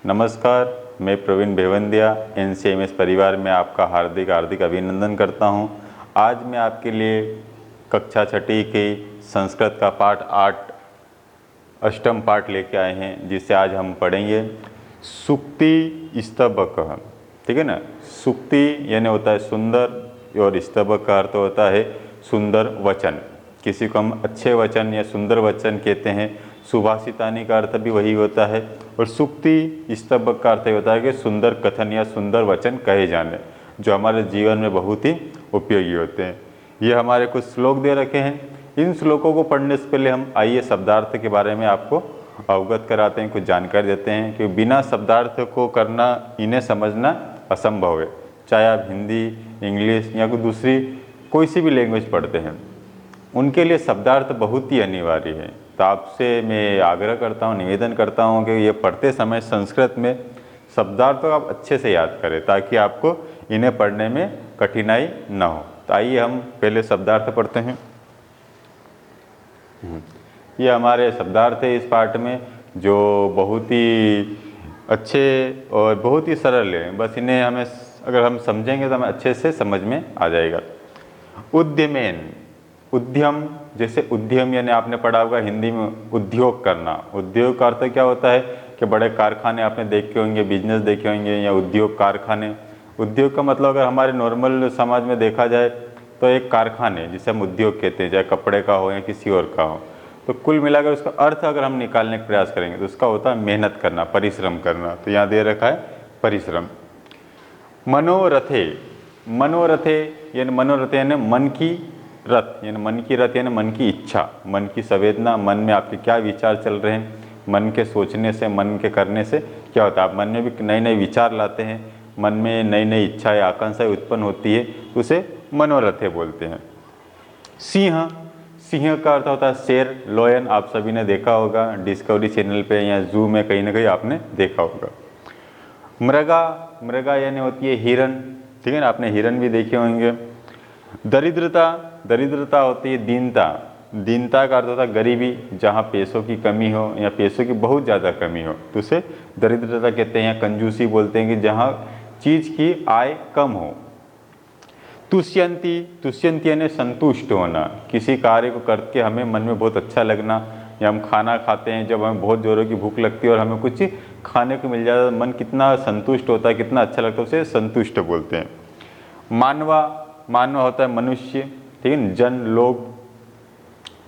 नमस्कार, मैं प्रवीण भेवंदिया एनसीएमएस परिवार में आपका हार्दिक हार्दिक अभिनंदन करता हूं। आज मैं आपके लिए कक्षा छठी के संस्कृत का पाठ 8 अष्टम पाठ लेके आए हैं, जिसे आज हम पढ़ेंगे। सूक्ति स्तबक, ठीक है ना। सूक्ति यानी होता है सुंदर और स्तबक का अर्थ होता है सुंदर वचन। किसी को हम अच्छे वचन या सुंदर वचन कहते हैं। सुभाषितानी का अर्थ भी वही होता है। और सूक्ति स्तबक का अर्थ होता है कि सुंदर कथन या सुंदर वचन कहे जाने, जो हमारे जीवन में बहुत ही उपयोगी होते हैं। ये हमारे कुछ श्लोक दे रखे हैं। इन श्लोकों को पढ़ने से पहले हम आइए शब्दार्थ के बारे में आपको अवगत कराते हैं, कुछ जानकारी देते हैं कि बिना शब्दार्थ को करना, इन्हें समझना असंभव है। चाहे आप हिंदी, इंग्लिश या कोई दूसरी कोई सी भी लैंग्वेज पढ़ते हैं, उनके लिए शब्दार्थ बहुत ही अनिवार्य है। तो आपसे मैं आग्रह करता हूँ, निवेदन करता हूँ कि ये पढ़ते समय संस्कृत में शब्दार्थ को आप अच्छे से याद करें, ताकि आपको इन्हें पढ़ने में कठिनाई न हो। तो आइए हम पहले शब्दार्थ पढ़ते हैं। ये हमारे शब्दार्थ है इस पाठ में, जो बहुत ही अच्छे और बहुत ही सरल है। बस इन्हें हमें अगर हम समझेंगे तो हमें अच्छे से समझ में आ जाएगा। उद्यमेन, उद्यम, जैसे उद्यम यानी आपने पढ़ा होगा हिंदी में उद्योग करना। उद्योग का अर्थ क्या होता है कि बड़े कारखाने आपने देखे होंगे, बिजनेस देखे होंगे, या उद्योग कारखाने। उद्योग का मतलब अगर हमारे नॉर्मल समाज में देखा जाए तो एक कारखाने जिसे हम उद्योग कहते हैं, चाहे कपड़े का हो या किसी और का हो। तो कुल मिलाकर उसका अर्थ अगर हम निकालने का प्रयास करेंगे तो उसका होता है मेहनत करना, परिश्रम करना। तो यहाँ दे रखा है परिश्रम। मनोरथे, मनोरथे यानी मनोरथ यानी मन की रथ, यानी मन की रथ यानी मन की इच्छा, मन की संवेदना। मन में आपके क्या विचार चल रहे हैं, मन के सोचने से, मन के करने से क्या होता है, आप मन में भी नए नए विचार लाते हैं, मन में नई नई इच्छाएं, आकांक्षाएं उत्पन्न होती है, उसे मनोरथे बोलते हैं। सिंह, सिंह का अर्थ होता है शेर, लोयन। आप सभी ने देखा होगा डिस्कवरी चैनल पे या जू में कहीं ना कहीं आपने देखा होगा। मृगा, मृगा यानी होती है हिरन, ठीक है ना, आपने हिरन भी देखे होंगे। दरिद्रता, दरिद्रता होती है दीनता। दीनता का अर्थ होता है गरीबी, जहाँ पैसों की कमी हो या पैसों की बहुत ज़्यादा कमी हो तो उसे दरिद्रता कहते हैं, या कंजूसी बोलते हैं कि जहाँ चीज़ की आय कम हो। तुष्यंती, तुष्यंती यानी संतुष्ट होना। किसी कार्य को करके हमें मन में बहुत अच्छा लगना, या हम खाना खाते हैं जब हमें बहुत ज़ोरों की भूख लगती है और हमें कुछ खाने को मिल जाता है, मन कितना संतुष्ट होता है, कितना अच्छा लगता है, उसे संतुष्ट बोलते हैं। मानवा, मानव होता है मनुष्य, ठीक है, जन, लोग।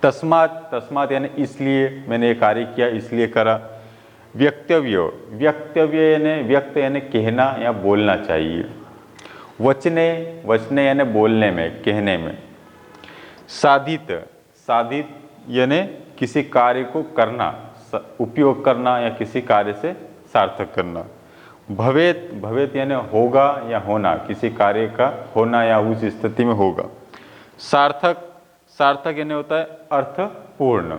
तस्मात्, तस्मात् यानी इसलिए मैंने ये कार्य किया, इसलिए करा। व्यक्तव्य, व्यक्तव्य यानी व्यक्त यानी कहना या बोलना चाहिए। वचने, वचने यानी बोलने में, कहने में। साधित, साधित यानी किसी कार्य को करना, उपयोग करना या किसी कार्य से सार्थक करना। भवेत, भवेत यानी होगा या होना, किसी कार्य का होना या उस स्थिति में होगा। सार्थक, सार्थक यानी होता है अर्थपूर्ण।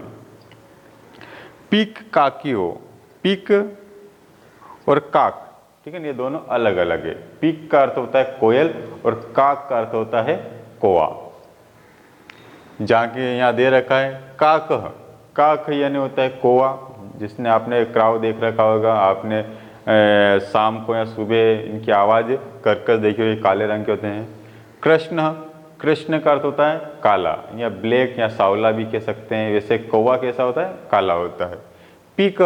पिक काकियो, पिक और काक, ठीक है, ये दोनों अलग अलग है। पिक का अर्थ होता है कोयल और काक का अर्थ होता है कौवा। जहाँ के यहाँ दे रखा है काक, काक यानी होता है कौवा। जिसने आपने क्राउ देख रखा होगा, आपने शाम को या सुबह इनकी आवाज़ कर्कश देखी हुई, काले रंग के होते हैं। कृष्ण, कृष्ण का अर्थ होता है काला या ब्लैक या सावला भी कह सकते हैं। वैसे कौवा कैसा होता है, काला होता है। पीक,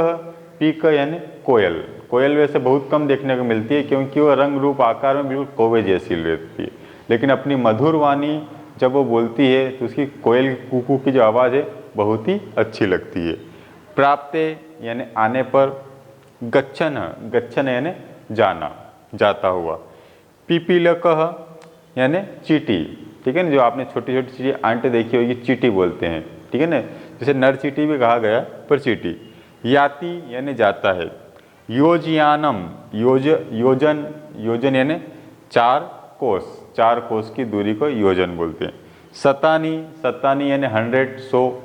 पीक यानी कोयल। कोयल वैसे बहुत कम देखने को मिलती है, क्योंकि वो रंग रूप आकार में बिल्कुल कौवे जैसी रहती है, लेकिन अपनी मधुर वाणी जब वो बोलती है तो उसकी कोयल कूकू की जो आवाज़ है बहुत ही अच्छी लगती है। प्राप्ते यानी आने पर। गच्छन, गच्छन यानी जाना, जाता हुआ। पिपीलकः यानी चींटी, ठीक है ना, जो आपने छोटी छोटी चीज़ें आंटे देखी होगी, चींटी बोलते हैं, ठीक है ना, जैसे नर चींटी भी कहा गया पर चींटी। याति यानी जाता है। योजयानम, योजन, योजन यानी 4 कोस, 4 कोस की दूरी को योजन बोलते हैं। शतानी, शतानी यानी 100, 100।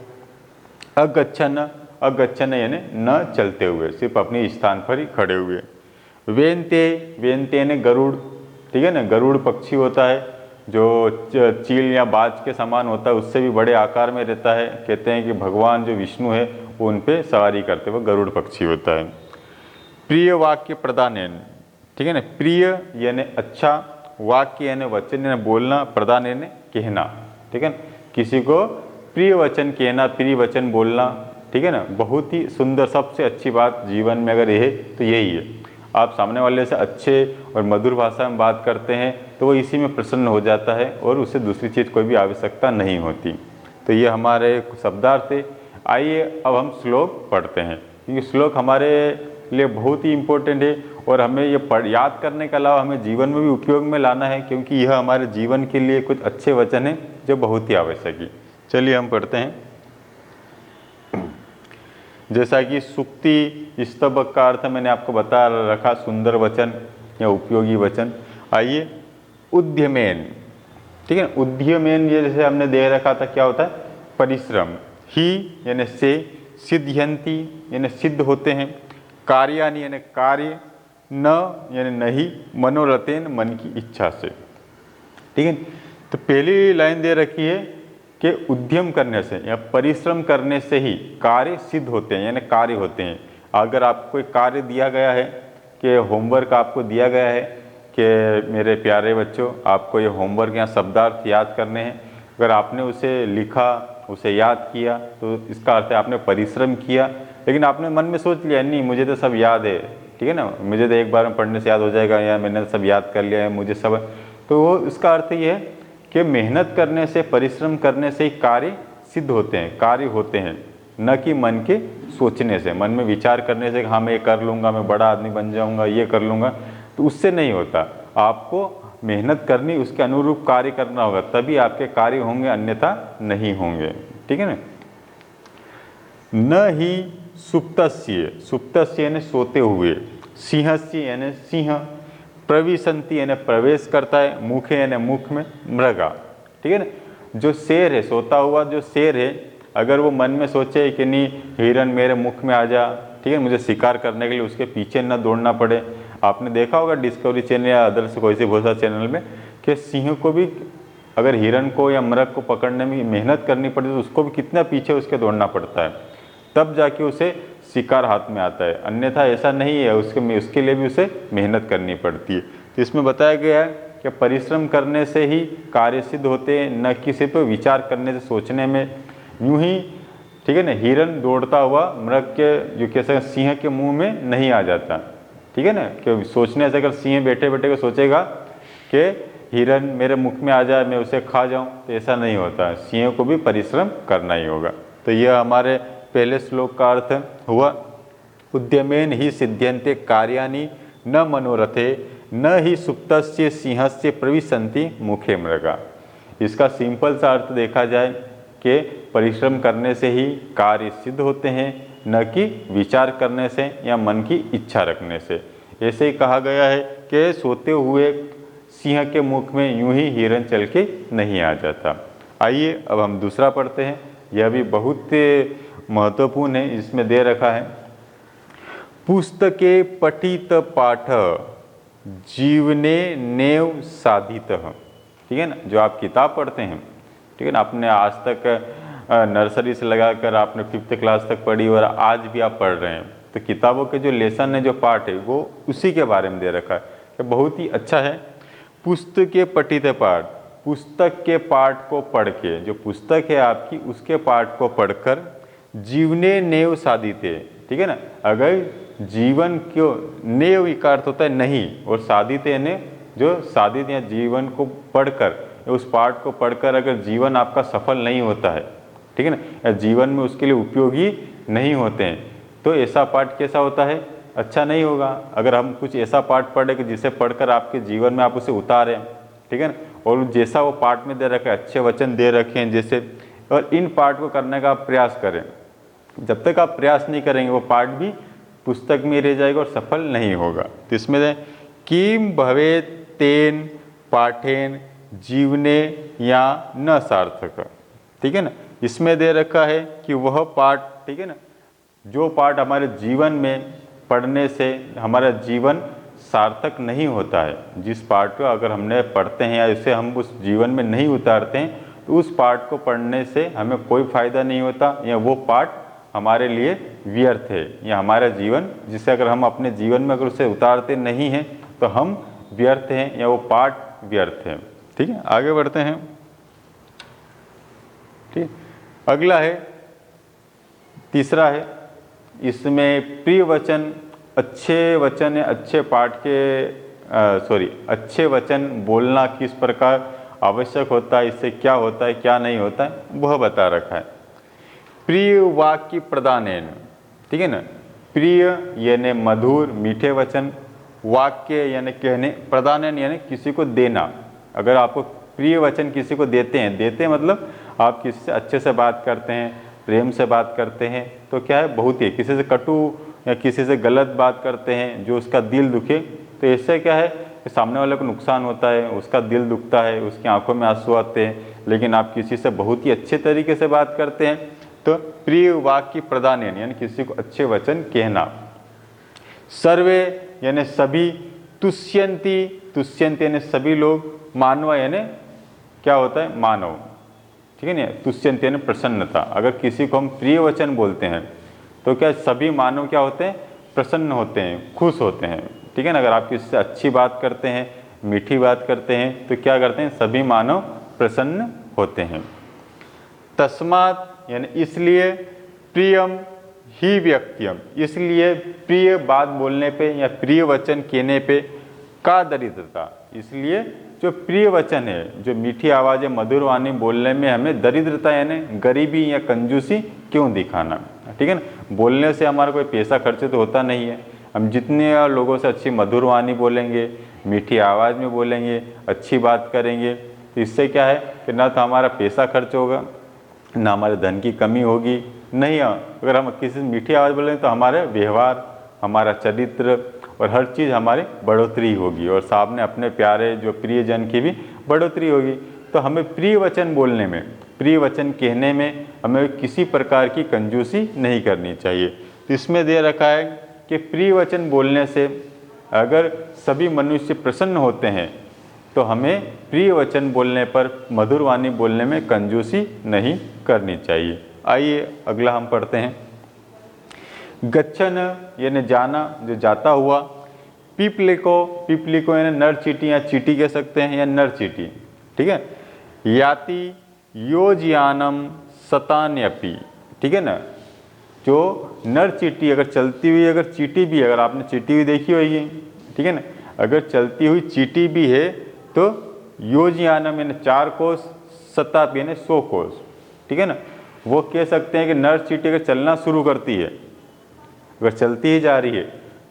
अगच्छन, अगच्छन यानी न चलते हुए, सिर्फ अपने स्थान पर ही खड़े हुए। वेंते, वेंते यानी गरुड़, ठीक है ना, गरुड़ पक्षी होता है जो चील या बाज के समान होता है, उससे भी बड़े आकार में रहता है। कहते हैं कि भगवान जो विष्णु है वो उन पे सवारी करते हुए गरुड़ पक्षी होता है। प्रिय वाक्य प्रदानेन, ठीक है ना। प्रिय यानी अच्छा, वाक्य यानी वचन यानी बोलना, प्रदान यानी कहना, ठीक है ना। किसी को प्रिय वचन कहना, प्रिय वचन बोलना, ठीक है ना। बहुत ही सुंदर, सबसे अच्छी बात जीवन में अगर यह तो यही है। आप सामने वाले से अच्छे और मधुर भाषा में बात करते हैं तो वो इसी में प्रसन्न हो जाता है और उसे दूसरी चीज़ कोई भी आवश्यकता नहीं होती। तो ये हमारे शब्दार्थ थे। आइए अब हम श्लोक पढ़ते हैं, क्योंकि श्लोक हमारे लिए बहुत ही इम्पोर्टेंट है और हमें ये याद करने के अलावा हमें जीवन में भी उपयोग में लाना है, क्योंकि यह हमारे जीवन के लिए कुछ अच्छे वचन हैं जो बहुत ही आवश्यक है। चलिए हम पढ़ते हैं। जैसा कि सूक्ति स्तबक का अर्थ मैंने आपको बता रखा, सुंदर वचन या उपयोगी वचन। आइए उद्यमेन, ठीक है। उद्यमेन ये जैसे हमने दे रखा था, क्या होता है, परिश्रम। ही यानी से, सिद्ध्यंती यानी सिद्ध होते हैं, कार्यानि यानी कार्य, न यानी नहीं, मनोरथेन मन की इच्छा से, ठीक है। तो पहली लाइन दे रखी है कि उद्यम करने से या परिश्रम करने से ही कार्य सिद्ध होते हैं, यानी कार्य होते हैं। अगर आपको कोई कार्य दिया गया है कि होमवर्क आपको दिया गया है कि मेरे प्यारे बच्चों आपको ये होमवर्क या शब्दार्थ याद करने हैं, अगर आपने उसे लिखा, उसे याद किया, तो इसका अर्थ है आपने परिश्रम किया। लेकिन आपने मन में सोच लिया नहीं मुझे तो सब याद है, ठीक है ना, मुझे तो एक बार में पढ़ने से याद हो जाएगा, या मैंने सब याद कर लिया है, मुझे सब, तो वो इसका अर्थ ये है कि मेहनत करने से, परिश्रम करने से ही कार्य सिद्ध होते हैं, कार्य होते हैं, न कि मन के सोचने से, मन में विचार करने से हाँ मैं ये कर लूँगा, मैं बड़ा आदमी बन जाऊँगा, ये कर लूँगा, तो उससे नहीं होता। आपको मेहनत करनी, उसके अनुरूप कार्य करना होगा, तभी आपके कार्य होंगे, अन्यथा नहीं होंगे, ठीक है ना। न ही सुप्तस्य, सुप्तस्य यानी सोते हुए, सिंहस्य यानी सिंह, प्रविशन्ति यानी प्रवेश करता है, मुखे यानी मुख में, मृगा, ठीक है ना। जो शेर है, सोता हुआ जो शेर है, अगर वो मन में सोचे कि नहीं हिरन मेरे मुख में आ जा, ठीक है, मुझे शिकार करने के लिए उसके पीछे न दौड़ना पड़े। आपने देखा होगा डिस्कवरी चैनल या अदर से कोई से बहुत सारे चैनल में कि सिंह को भी अगर हिरन को या मृग को पकड़ने में मेहनत करनी पड़ती तो उसको भी कितना पीछे उसके दौड़ना पड़ता है, तब जाके उसे शिकार हाथ में आता है, अन्यथा ऐसा नहीं है, उसके लिए भी उसे मेहनत करनी पड़ती है। तो इसमें बताया गया है कि परिश्रम करने से ही कार्य सिद्ध होते हैं, न कि सिर्फ विचार करने से, सोचने में। यूं ही, ठीक है ना, हिरन दौड़ता हुआ मृग के, जो कैसे सिंह के मुंह में नहीं आ जाता, ठीक है ना, कि सोचने से अगर सिंह बैठे बैठे को सोचेगा कि हिरन मेरे मुख में आ जाए, मैं उसे खा जाऊं, तो ऐसा नहीं होता, सिंह को भी परिश्रम करना ही होगा। तो यह हमारे पहले श्लोक का अर्थ हुआ। उद्यमेन ही सिद्ध्यन्ते कार्याणि न मनोरथे न ही सुप्तस्य सिंहस्य प्रविशन्ति मुखे मृगा। इसका सिंपल सा अर्थ देखा जाए कि परिश्रम करने से ही कार्य सिद्ध होते हैं, न कि विचार करने से या मन की इच्छा रखने से। ऐसे ही कहा गया है कि सोते हुए सिंह के मुख में यूं ही हिरन चल के नहीं आ जाता। आइए अब हम दूसरा पढ़ते हैं, यह भी बहुत महत्वपूर्ण है। इसमें दे रखा है, पुस्तके पठित पाठ जीवने नेव साधित, ठीक है ना। जो आप किताब पढ़ते हैं, ठीक है ना, आपने आज तक नर्सरी से लगाकर आपने 5th क्लास तक पढ़ी और आज भी आप पढ़ रहे हैं, तो किताबों के जो लेसन है, जो पाठ है, वो उसी के बारे में दे रखा है, तो बहुत ही अच्छा है। पुस्तके पठित पाठ, पुस्तक के पाठ को पढ़ के, जो पुस्तक है आपकी उसके पाठ को पढ़कर जीवने नेव साधिते, ठीक है ना। अगर जीवन क्यों, नेव का अर्थ होता है नहीं, और साधिते ने जो साधित या जीवन को पढ़कर, उस पाठ को पढ़कर अगर जीवन आपका सफल नहीं होता है, ठीक है ना, या जीवन में उसके लिए उपयोगी नहीं होते हैं, तो ऐसा पाठ कैसा होता है, अच्छा नहीं होगा। अगर हम कुछ ऐसा पाठ पढ़े कि जिसे पढ़कर आपके जीवन में आप उसे उतारें, ठीक है ना, और जैसा वो पाठ में दे रखे, अच्छे वचन दे रखे हैं जैसे, और इन पाठ को करने का आप प्रयास करें। जब तक आप प्रयास नहीं करेंगे वो पाठ भी पुस्तक में रह जाएगा और सफल नहीं होगा। तो इसमें किम भवेत तेन पाठेन जीवने या न सार्थक, ठीक है ना। इसमें दे रखा है कि वह पाठ, ठीक है ना, जो पाठ हमारे जीवन में पढ़ने से हमारा जीवन सार्थक नहीं होता है, जिस पाठ को अगर हमने पढ़ते हैं या इसे हम उस जीवन में नहीं उतारते हैं, तो उस पाठ को पढ़ने से हमें कोई फ़ायदा नहीं होता, या वो पाठ हमारे लिए व्यर्थ है, या हमारा जीवन जिसे अगर हम अपने जीवन में अगर उसे उतारते नहीं हैं तो हम व्यर्थ हैं, या वो पाठ व्यर्थ है। ठीक है, आगे बढ़ते हैं। ठीक, अगला है, तीसरा है, इसमें प्रिय वचन, अच्छे वचन या अच्छे पाठ के अच्छे वचन बोलना किस प्रकार आवश्यक होता है, इससे क्या होता है क्या नहीं होता है, वह बता रखा है। प्रिय वाक्य प्रदानेन, ठीक है ना, प्रिय यानी मधुर मीठे वचन, वाक्य यानी कहने, प्रदानेन यानी किसी को देना। अगर आपको प्रिय वचन किसी को देते मतलब आप किसी से अच्छे से बात करते हैं, प्रेम से बात करते हैं, तो क्या है, बहुत ही किसी से कटु या किसी से गलत बात करते हैं जो उसका दिल दुखे, तो इससे क्या है कि सामने वाले को नुकसान होता है, उसका दिल दुखता है, उसकी आंखों में आंसू आते हैं। लेकिन आप किसी से बहुत ही अच्छे तरीके से बात करते हैं तो प्रिय वाक्य प्रदान यानी किसी को अच्छे वचन कहना। सर्वे यानी सभी, तुष्यंती, तुष्यंती यानी सभी लोग, मानव यानी क्या होता है, मानव, ठीक है ना, तुष्यंती यानी प्रसन्नता। अगर किसी को हम प्रिय वचन बोलते हैं तो क्या सभी मानव क्या होते हैं, प्रसन्न होते हैं, खुश होते हैं। ठीक है ना, अगर आप किसी से अच्छी बात करते हैं, मीठी बात करते हैं, तो क्या करते हैं, सभी मानव प्रसन्न होते हैं। तस्मात् यानी इसलिए, प्रियम ही व्यक्तियम, इसलिए प्रिय बात बोलने पे या प्रिय वचन कहने पे, का दरिद्रता, इसलिए जो प्रिय वचन है, जो मीठी आवाज़ें मधुर वाणी बोलने में हमें दरिद्रता यानी गरीबी या कंजूसी क्यों दिखाना। ठीक है ना, बोलने से हमारा कोई पैसा खर्च तो होता नहीं है। हम जितने लोगों से अच्छी मधुर वाणी बोलेंगे, मीठी आवाज़ में बोलेंगे, अच्छी बात करेंगे, तो इससे क्या है कि ना तो हमारा पैसा खर्च होगा, ना हमारे धन की कमी होगी। नहीं, अगर हम किसी से मीठी आवाज़ बोलेंगे तो हमारे व्यवहार, हमारा चरित्र और हर चीज़ हमारी बढ़ोतरी होगी, और सामने अपने प्यारे जो प्रियजन की भी बढ़ोतरी होगी। तो हमें प्रिय वचन बोलने में, प्रिय वचन कहने में हमें किसी प्रकार की कंजूसी नहीं करनी चाहिए। तो इसमें दे रखा है कि प्रिय वचन बोलने से अगर सभी मनुष्य प्रसन्न होते हैं तो हमें प्रिय वचन बोलने पर, मधुर वाणी बोलने में कंजूसी नहीं करनी चाहिए। आइए अगला हम पढ़ते हैं। गच्छन यानी जाना, जो जाता हुआ। पीपलिको, पीपलिको यानी नर चीटी या चीटी कह सकते हैं, या नर चीटी। ठीक है, याति योजयानम सतान्यपि, ठीक है ना, जो नर चीटी अगर चलती हुई, अगर चीटी भी, अगर आपने चीटी हुई देखी होगी, ठीक है ना, अगर चलती हुई चीटी भी है तो योजयानम यानी 4 कोस, सतापि यानी 100 कोस। ठीक है ना, वो कह सकते हैं कि नर चीटी अगर चलना शुरू करती है, अगर चलती ही जा रही है,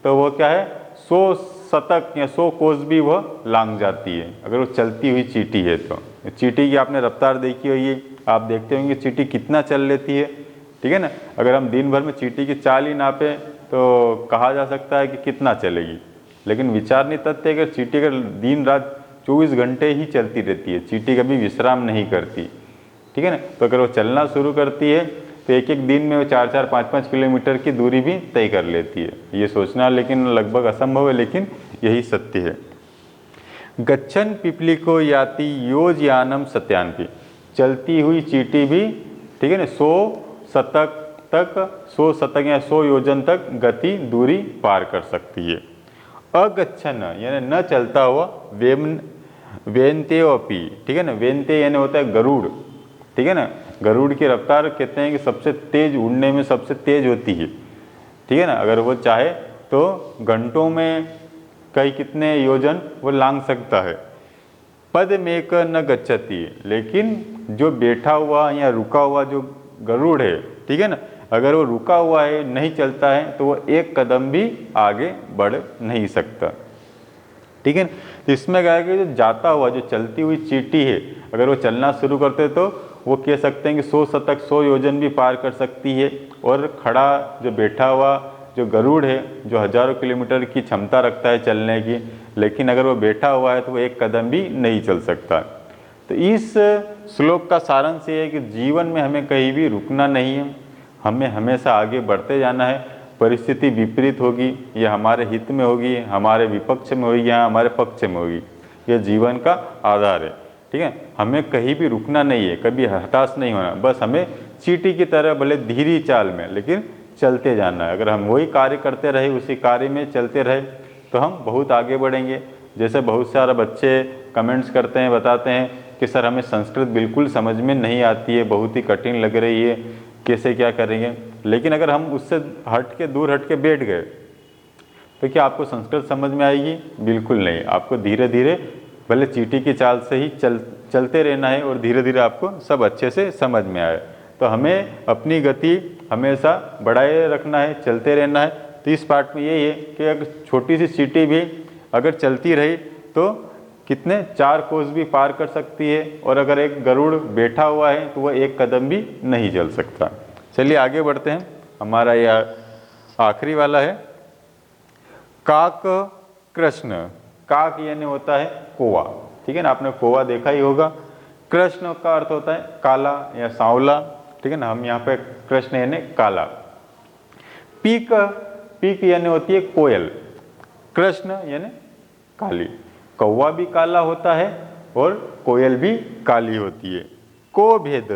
तो वो क्या है, 100 शतक या 100 कोस भी वह लांग जाती है, अगर वो चलती हुई चीटी है तो। चीटी की आपने रफ्तार देखी होगी, आप देखते होंगे चीटी कितना चल लेती है। ठीक है ना, अगर हम दिन भर में चीटी की चाल ही नापे तो कहा जा सकता है कि कितना चलेगी, लेकिन विचारणीय तथ्य अगर चीटी अगर दिन रात 24 घंटे ही चलती रहती है, चीटी कभी विश्राम नहीं करती। ठीक है ना, तो अगर वो चलना शुरू करती है तो एक एक दिन में वो 4-4, 5-5 किलोमीटर की दूरी भी तय कर लेती है। ये सोचना लेकिन लगभग असंभव है, लेकिन यही सत्य है। गच्छन पिपलिको याति योजयानम सत्यान्पि, चलती हुई चीटी भी, ठीक है ना, 100 शतक तक, 100 शतक या 100 योजन तक गति दूरी पार कर सकती है। अगच्छन यानी न चलता हुआ, वेन्तेओपि, ठीक है ना, वेन्ते यानी होता है गरुड़। ठीक है ना, गरुड़ की रफ्तार कहते हैं कि सबसे तेज, उड़ने में सबसे तेज होती है। ठीक है ना, अगर वो चाहे तो घंटों में कई कितने योजन वो लांग सकता है। पद में क न गच्छति, लेकिन जो बैठा हुआ या रुका हुआ जो गरुड़ है, ठीक है ना, अगर वो रुका हुआ है, नहीं चलता है, तो वो एक कदम भी आगे बढ़ नहीं सकता। ठीक है, तो इसमें क्या है कि जो जाता हुआ, जो चलती हुई चीटी है, अगर वो चलना शुरू करते तो वो कह सकते हैं कि 100 शतक 100 योजन भी पार कर सकती है। और खड़ा जो बैठा हुआ जो गरुड़ है, जो हजारों किलोमीटर की क्षमता रखता है चलने की, लेकिन अगर वो बैठा हुआ है तो वो एक कदम भी नहीं चल सकता। तो इस श्लोक का सारांश ये है कि जीवन में हमें कहीं भी रुकना नहीं है, हमें हमेशा आगे बढ़ते जाना है। परिस्थिति विपरीत होगी, यह हमारे हित में होगी, हमारे विपक्ष में होगी या हमारे पक्ष में होगी, यह जीवन का आधार है। ठीक है, हमें कहीं भी रुकना नहीं है, कभी हताश नहीं होना, बस हमें चींटी की तरह भले धीरी चाल में लेकिन चलते जाना है। अगर हम वही कार्य करते रहे, उसी कार्य में चलते रहे तो हम बहुत आगे बढ़ेंगे। जैसे बहुत सारे बच्चे कमेंट्स करते हैं, बताते हैं कि सर हमें संस्कृत बिल्कुल समझ में नहीं आती है, बहुत ही कठिन लग रही है, कैसे क्या करेंगे। लेकिन अगर हम उससे दूर हट के बैठ गए तो क्या आपको संस्कृत समझ में आएगी? बिल्कुल नहीं। आपको धीरे धीरे भले चींटी की चाल से ही चलते रहना है और धीरे धीरे आपको सब अच्छे से समझ में आए। तो हमें अपनी गति हमेशा बढ़ाए रखना है, चलते रहना है। तो इस पार्ट में यही है कि अगर छोटी सी चींटी भी अगर चलती रही तो कितने 4 कोस भी पार कर सकती है, और अगर एक गरुड़ बैठा हुआ है तो वह 1 कदम भी नहीं चल सकता। चलिए आगे बढ़ते हैं। हमारा यह आखिरी वाला है काक कृष्ण। काक यानी होता है कौवा, ठीक है ना, आपने कौवा देखा ही होगा। कृष्ण का अर्थ होता है काला या सांवला, ठीक है ना, हम यहाँ पे कृष्ण यानी काला। पीक, पीक यानी होती है कोयल, कृष्ण यानी काली। कौवा भी काला होता है और कोयल भी काली होती है। को भेद,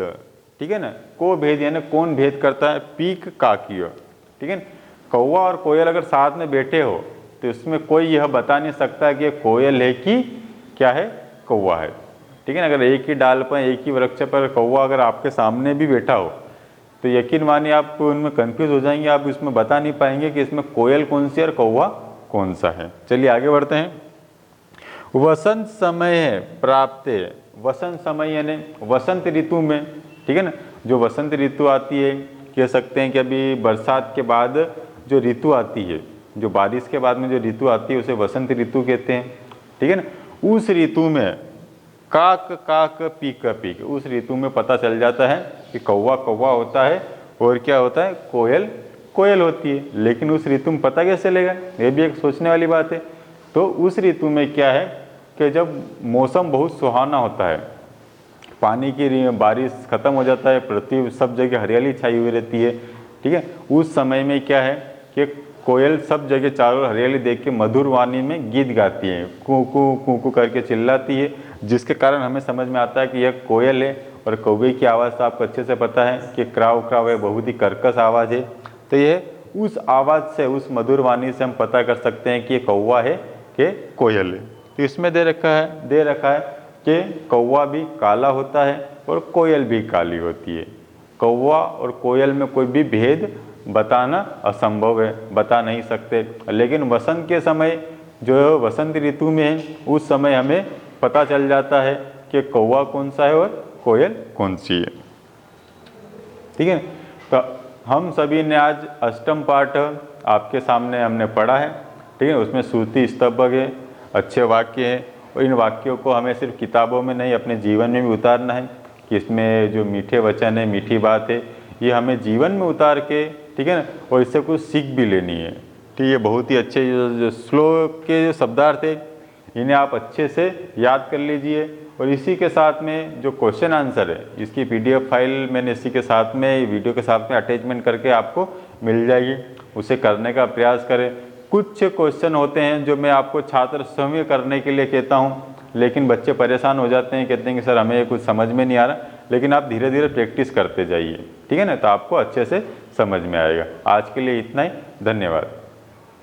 ठीक है ना, को भेद यानी कौन भेद करता है, पीक काकीय, ठीक है। कौवा और कोयल अगर साथ में बैठे हो तो इसमें कोई यह बता नहीं सकता कि कोयल है कि क्या है, कौवा है, ठीक है ना। अगर एक ही डाल पर, एक ही वृक्ष पर कौवा अगर आपके सामने भी बैठा हो तो यकीन मानिए आप उनमें कंफ्यूज हो जाएंगे, आप इसमें बता नहीं पाएंगे कि इसमें कोयल कौन सी और कौवा कौन सा है। चलिए आगे बढ़ते हैं। वसंत समय है प्राप्त। वसंत समय यानी वसंत ऋतु में, ठीक है ना, जो वसंत ऋतु आती है, कह सकते हैं कि अभी बरसात के बाद जो ऋतु आती है, जो बारिश के बाद में जो ऋतु आती है उसे वसंत ऋतु कहते हैं, ठीक है ना। उस ऋतु में काक काक पीक पीक, उस ऋतु में पता चल जाता है कि कौवा कौवा होता है और क्या होता है, कोयल कोयल होती है। लेकिन उस ऋतु में पता कैसे चलेगा, ये भी एक सोचने वाली बात है। तो उस ऋतु में क्या है कि जब मौसम बहुत सुहाना होता है, पानी की बारिश खत्म हो जाता है, पृथ्वी सब जगह हरियाली छाई हुई रहती है, ठीक है। उस समय में क्या है कि कोयल सब जगह चारों हरियाली देख के मधुर वाणी में गीत गाती है, कू कू कू कू करके चिल्लाती है, जिसके कारण हमें समझ में आता है कि यह कोयल है। और कौवे की आवाज़ तो आपको अच्छे से पता है कि क्राव क्राव है, बहुत ही कर्कश आवाज़ है। तो यह उस आवाज़ से, उस मधुर वाणी से हम पता कर सकते हैं कि ये कौवा है कि कोयल है। तो इसमें दे रखा है कि कौवा भी काला होता है और कोयल भी काली होती है। कौवा और कोयल में कोई भी भेद बताना असंभव है, बता नहीं सकते। लेकिन वसंत के समय, जो वसंत ऋतु में है, उस समय हमें पता चल जाता है कि कौवा कौन सा है और कोयल कौन सी है, ठीक है। तो हम सभी ने आज अष्टम पाठ आपके सामने हमने पढ़ा है, ठीक है। उसमें श्रुति स्तबक है, अच्छे वाक्य हैं, और इन वाक्यों को हमें सिर्फ किताबों में नहीं अपने जीवन में भी उतारना है कि इसमें जो मीठे वचन है, मीठी बात है, ये हमें जीवन में उतार के, ठीक है ना, और इससे कुछ सीख भी लेनी है, ठीक है। बहुत ही अच्छे जो श्लोक के जो शब्दार्थ है, इन्हें आप अच्छे से याद कर लीजिए। और इसी के साथ में जो क्वेश्चन आंसर है, इसकी PDF फाइल मैंने इसी के साथ में, वीडियो के साथ में अटैचमेंट करके आपको मिल जाएगी, उसे करने का प्रयास करें। कुछ क्वेश्चन होते हैं जो मैं आपको छात्र स्वयं करने के लिए कहता हूं, लेकिन बच्चे परेशान हो जाते हैं, कहते हैं कि सर हमें कुछ समझ में नहीं आ रहा। लेकिन आप धीरे धीरे प्रैक्टिस करते जाइए, ठीक है ना, तो आपको अच्छे से समझ में आएगा। आज के लिए इतना ही, धन्यवाद।